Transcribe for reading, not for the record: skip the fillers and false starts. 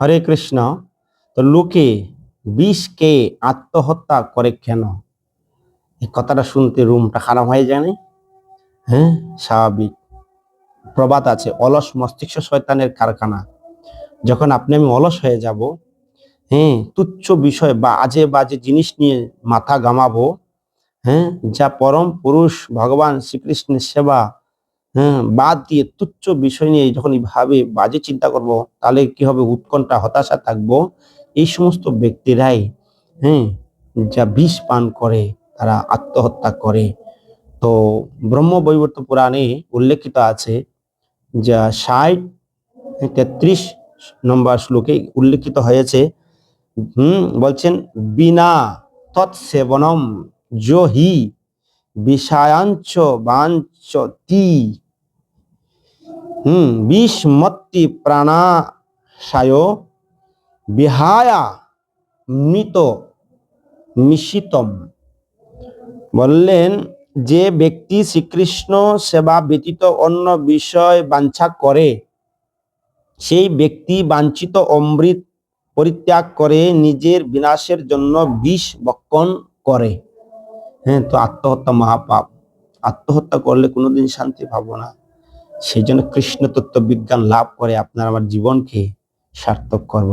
হরে কৃষ্ণ। তো লোকে বিষকে আত্মহত্যা করে কেন? এই কথাটা শুনতে রুমটা খারাপ হয়ে যায় না? হ্যাঁ, স্বাভাবিক। প্রবাদ আছে, অলস মস্তিষ্ক শয়তানের কারখানা। যখন আপনি আমি অলস হয়ে যাব, হ্যাঁ, তুচ্ছ বিষয় বা আজে বাজে জিনিস নিয়ে মাথা ঘামাবো, হ্যাঁ, যা পরম পুরুষ ভগবান শ্রীকৃষ্ণের সেবা, হ্যাঁ, বাদ দিয়ে তুচ্ছ বিষয় নিয়ে যখন এইভাবে বাজে চিন্তা করব, তাহলে কি হবে? উৎকণ্ঠা, হতাশা থাকবো। এই সমস্ত ব্যক্তিরাই, হ্যাঁ, যা বিষ পান করে তারা আত্মহত্যা করে। তো ব্রহ্মবৈবর্ত পুরাণে উল্লেখিত আছে, যা 63 নম্বর শ্লোকে উল্লেখিত হয়েছে। বলছেন, বিনা তৎসেবনম যো হি বিষয়াঞ্চ বাঞ্চতি বিস্মত্তি প্রাণাশায় বিহায়া মৃত মিশিতম। বললেন, যে ব্যক্তি শ্রীকৃষ্ণ সেবা ব্যতীত অন্য বিষয় বাঞ্ছা করে, সেই ব্যক্তি বাঞ্ছিত অমৃত পরিত্যাগ করে নিজের বিনাশের জন্য বিষ ভক্ষণ করে। হ্যাঁ, তো আত্মহত্যা মহাপাপ। আত্মহত্যা করলে কোনোদিন শান্তি পাবো না। সেই জন্য কৃষ্ণ তত্ত্ব বিজ্ঞান লাভ করে আপনার আমার জীবনকে সার্থক করব।